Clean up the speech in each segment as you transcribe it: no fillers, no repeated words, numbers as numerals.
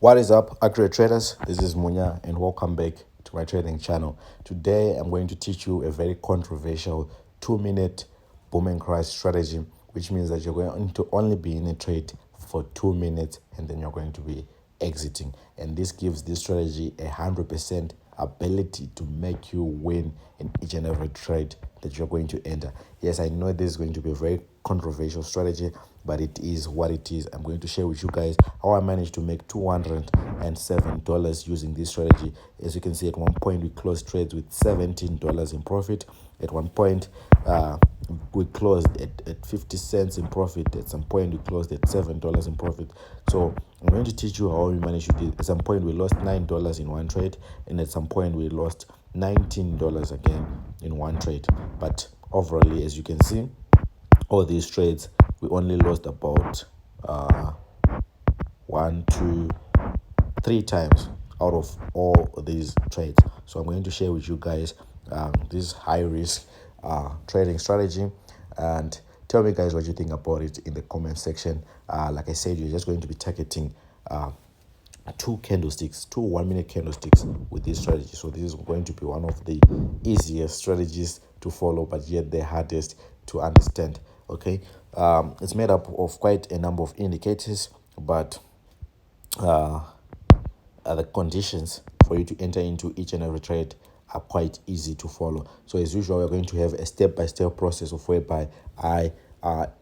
What is up, accurate traders? This is Munya and welcome back to my trading channel. Today I'm going to teach you a very controversial 2-minute boom and crash strategy, which means that you're going to only be in a trade for 2 minutes and then you're going to be exiting. And this gives this strategy 100% ability to make you win in each and every trade that you're going to enter. Yes, I know this is going to be a very controversial strategy, but it is what it is. I'm going to share with you guys how I managed to make $207 using this strategy. As you can see, at one point we closed trades with $17 in profit. At one point we closed at 50 cents in profit. At some point we closed at $7 in profit. So I'm going to teach you how we managed to do it. At some point we lost $9 in one trade, and at some point we lost $19 again in one trade. But overall, as you can see, all these trades we only lost about 1, 2, 3 times out of all these trades. So I'm going to share with you guys this high risk trading strategy, and tell me guys what you think about it in the comment section. Like I said, you're just going to be targeting 2 candlesticks, 2 1-minute candlesticks with this strategy. So this is going to be one of the easiest strategies to follow, but yet the hardest to understand. Okay, it's made up of quite a number of indicators, but the conditions for you to enter into each and every trade are quite easy to follow. So as usual, we're going to have a step-by-step process of whereby I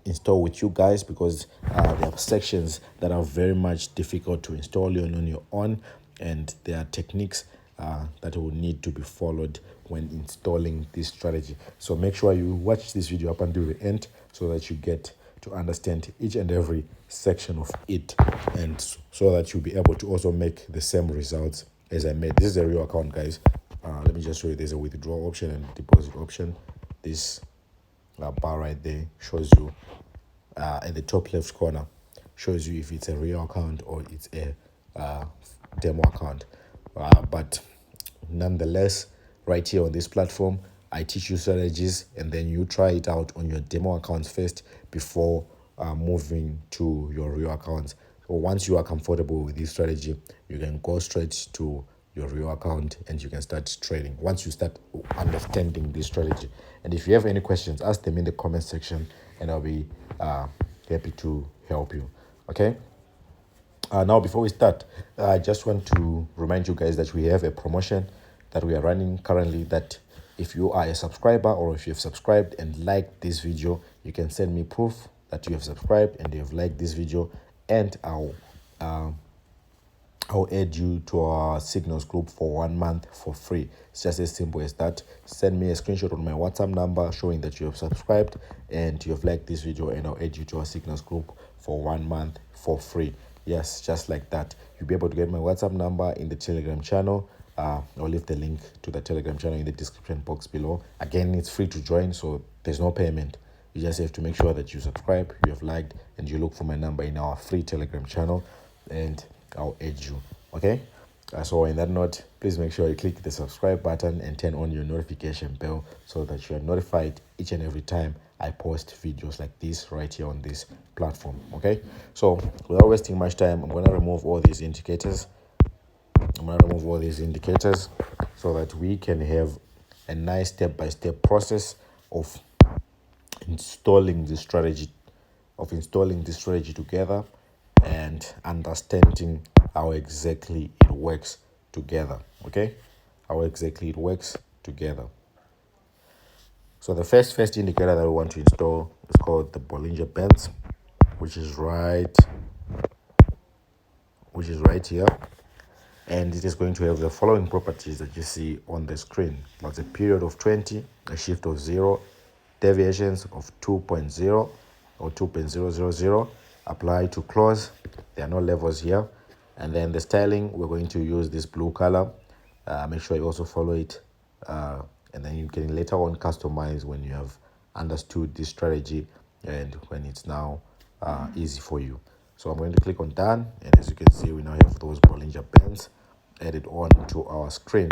install with you guys, because there are sections that are very much difficult to install on your own, and there are techniques that will need to be followed when installing this strategy. So make sure you watch this video up until the end so that you get to understand each and every section of it, and so that you'll be able to also make the same results as I made. This is a real account, guys. Let me just show you. There's a withdrawal option and deposit option. This bar right there shows you at the top left corner, shows you if it's a real account or it's a demo account. But nonetheless, right here on this platform, I teach you strategies, and then you try it out on your demo accounts first before moving to your real accounts. So once you are comfortable with this strategy, you can go straight to your real account and you can start trading once you start understanding this strategy. And if you have any questions, ask them in the comment section and I'll be happy to help you. Okay, now before we start, I just want to remind you guys that we have a promotion that we are running currently, that if you are a subscriber or if you have subscribed and liked this video, you can send me proof that you have subscribed and you have liked this video, and I'll add you to our signals group for 1 month for free. It's just as simple as that. Send me a screenshot on my WhatsApp number showing that you have subscribed and you have liked this video, and I'll add you to our signals group for 1 month for free. Yes, just like that. You'll be able to get my WhatsApp number in the Telegram channel. I'll leave the link to the Telegram channel in the description box below. Again, it's free to join, so there's no payment. You just have to make sure that you subscribe, you have liked, and you look for my number in our free Telegram channel, and I'll add you. Okay, so in that note, please make sure you click the subscribe button and turn on your notification bell so that you are notified each and every time I post videos like this right here on this platform. Okay, so without wasting much time, I'm going to remove all these indicators. So that we can have a nice step-by-step process of installing this strategy together and understanding how exactly it works together. Okay, how exactly it works together. So the first indicator that we want to install is called the Bollinger Bands, which is right here, and it is going to have the following properties that you see on the screen. That's a period of 20, a shift of 0, deviations of 2.0 or 2.000, apply to close. There are no levels here. And then the styling, we're going to use this blue color. Make sure you also follow it, and then you can later on customize when you have understood this strategy and when it's now easy for you. So I'm going to click on done, and as you can see, we now have those Bollinger Bands added on to our screen.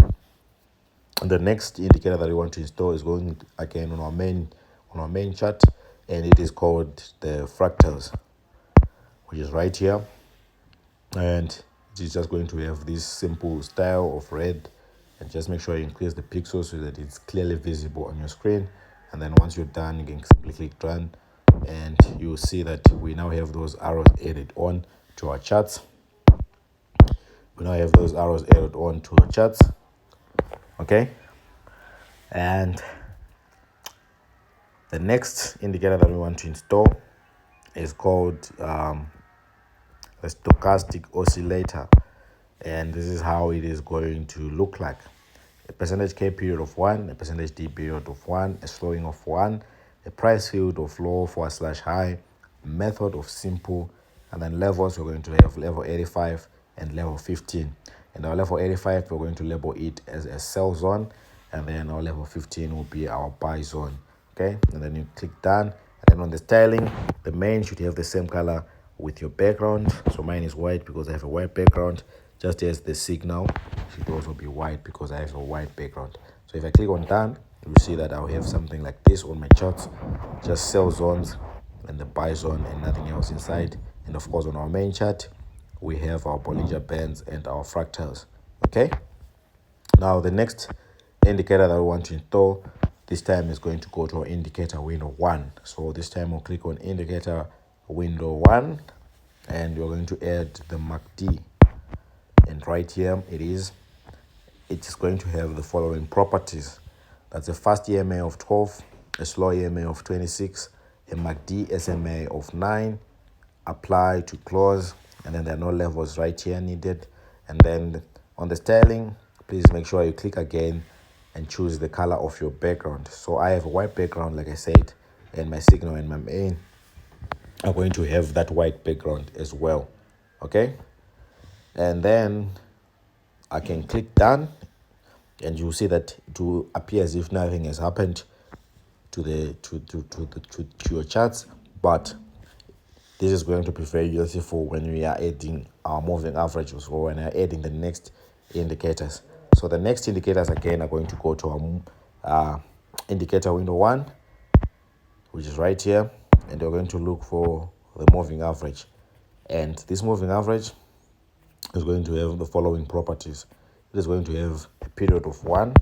And the next indicator that we want to install is going again on our main chart, and it is called the Fractals, which is right here. And It is just going to have this simple style of red, and just make sure you increase the pixels so that it's clearly visible on your screen. And then once you're done, you can simply click done, and you'll see that we now have those arrows added on to our charts. We now have those arrows added on to our charts. Okay, and the next indicator that we want to install is called the Stochastic Oscillator, and this is how it is going to look like: a percentage K period of 1, a percentage D period of 1, a slowing of 1, a price field of low/high, method of simple, and then levels. We're going to have level 85 and level 15. And our level 85, we're going to label it as a sell zone, and then our level 15 will be our buy zone. Okay, and then you click done, and then on the styling, the main should have the same color with your background. So mine is white because I have a white background, just as the signal should also be white because I have a white background. So if I click on done, you'll see that I'll have something like this on my charts: just sell zones and the buy zone and nothing else inside. And of course, on our main chart, we have our Bollinger Bands and our fractals. Okay, now the next indicator that we want to install this time is going to go to our indicator window 1. So this time we'll click on indicator window 1, and we're going to add the MACD. And right here it is going to have the following properties: that's a fast EMA of 12, a slow EMA of 26, a MACD SMA of 9, apply to close, and then there are no levels right here needed. And then on the styling, please make sure you click again and choose the color of your background. So I have a white background, like I said, and my signal and my main are going to have that white background as well. Okay, and then I can click done, and you'll see that it will appear as if nothing has happened to your charts. But this is going to be very useful when we are adding our moving averages, or when we are adding the next indicators. So the next indicators again are going to go to our indicator window 1, which is right here, and we're going to look for the moving average. And this moving average is going to have the following properties: it is going to have a period of 1,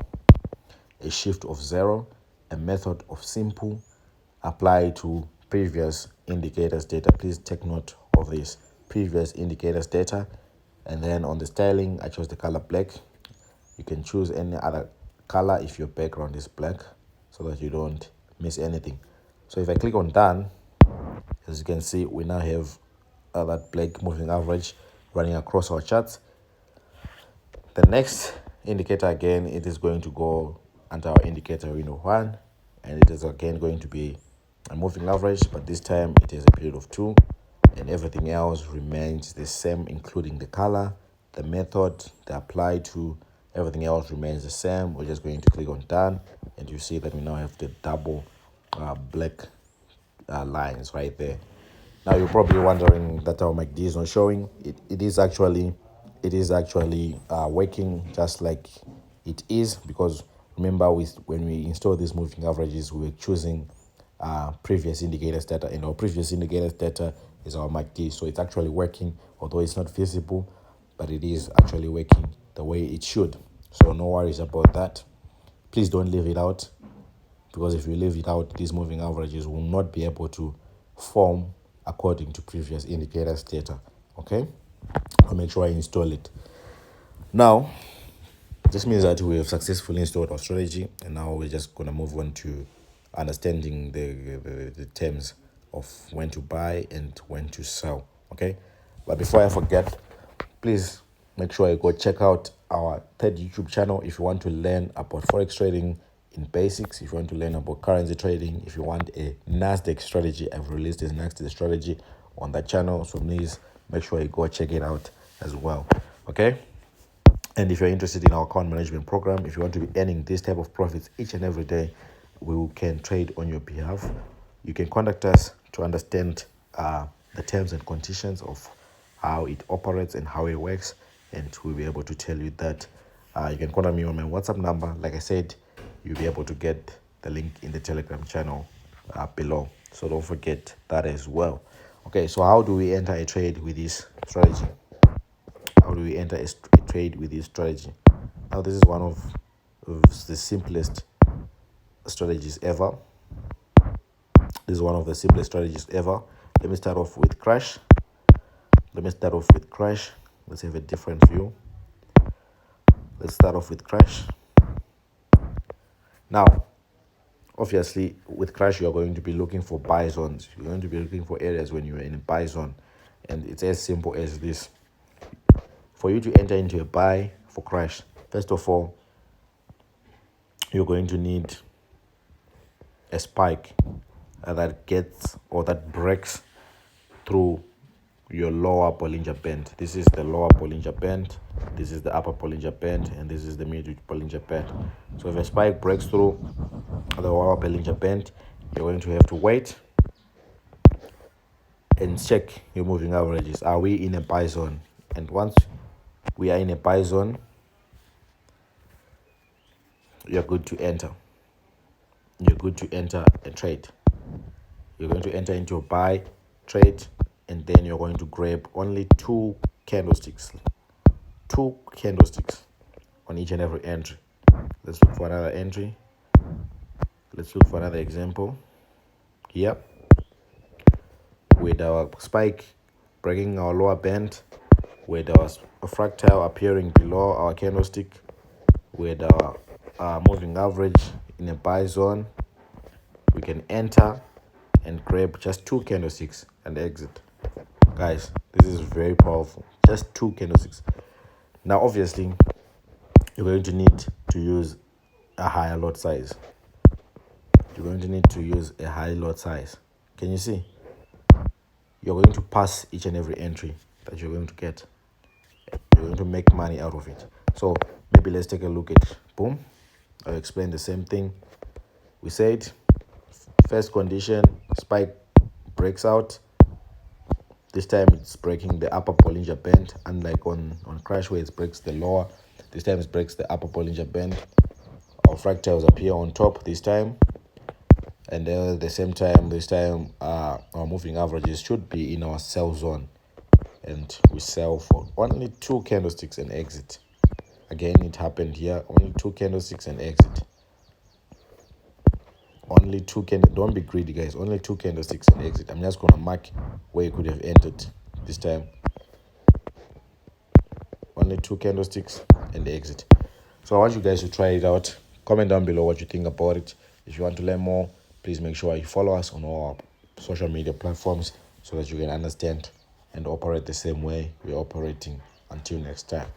a shift of 0, a method of simple, apply to previous indicators data. Please take note of this: previous indicators data. And then on the styling, I chose the color black. You can choose any other color if your background is black, so that you don't miss anything. So if I click on done, as you can see, we now have that black moving average running across our charts. The next indicator, again, it is going to go under our indicator window 1, and it is again going to be a moving average, but this time it is a period of 2, and everything else remains the same, including the color, the method, the apply to. Everything else remains the same. We're just going to click on done, and you see that we now have the double black lines right there. Now you're probably wondering that our MACD is not showing. It is actually working just like it is, because remember, when we install these moving averages, we were choosing previous indicators data, and our previous indicators data is our MACD. So it's actually working, although it's not visible, but it is actually working the way it should. So no worries about that. Please don't leave it out, because if you leave it out, these moving averages will not be able to form according to previous indicators data. Okay, I'll make sure I install it. Now this means that we have successfully installed our strategy, and now we're just going to move on to understanding the terms of when to buy and when to sell. Okay, but before I forget, please make sure you go check out our third YouTube channel if you want to learn about forex trading in basics, if you want to learn about currency trading, if you want a Nasdaq strategy. I've released this Nasdaq strategy on that channel, so please make sure you go check it out as well. Okay, and if you're interested in our account management program, if you want to be earning this type of profits each and every day, we can trade on your behalf. You can contact us to understand the terms and conditions of how it operates and how it works, and we'll be able to tell you that. You can contact me on my WhatsApp number. Like I said, you'll be able to get the link in the Telegram channel below, so don't forget that as well. Okay, so how do we enter a trade with this strategy? How do we enter a trade with this strategy? Now this is one of the simplest strategies ever. This is one of the simplest strategies ever. Let me start off with crash. Let's have a different view. Let's start off with crash. Now, obviously, with crash, you're going to be looking for buy zones. You're going to be looking for areas when you're in a buy zone. And it's as simple as this. For you to enter into a buy for crash, first of all, you're going to need a spike that gets or that breaks through your lower Bollinger Band. This is the lower Bollinger Band, this is the upper Bollinger Band, and this is the middle Bollinger Band. So if a spike breaks through the lower Bollinger Band, you're going to have to wait and check your moving averages. Are we in a buy zone? And once we are in a buy zone, you're good to enter. You're good to enter a trade. You're going to enter into a buy trade, and then you're going to grab only two candlesticks on each and every entry. Let's look for another entry. Let's look for another example here with our spike breaking our lower band, with our fractal appearing below our candlestick, with our moving average in a buy zone. We can enter and grab just two candlesticks and exit. Guys, this is very powerful. Just two candlesticks. Now obviously you're going to need to use a higher lot size. You're going to need to use a high lot size. Can you see? You're going to pass each and every entry that you're going to get. You're going to make money out of it. So maybe let's take a look at boom. I'll explain the same thing. We said first condition, spike breaks out. This time it's breaking the upper Bollinger Band, unlike on crash where it breaks the lower. This time it breaks the upper Bollinger Band. Our fractals appear on top this time, and at the same time, this time our moving averages should be in our sell zone, and we sell for only two candlesticks and exit. Again, it happened here. Only two candlesticks and exit. Only two don't be greedy, guys. Only two candlesticks and exit. I'm just gonna mark where you could have entered this time. Only two candlesticks and exit. So I want you guys to try it out. Comment down below what you think about it. If you want to learn more, please make sure you follow us on all our social media platforms so that you can understand and operate the same way we're operating. Until next time.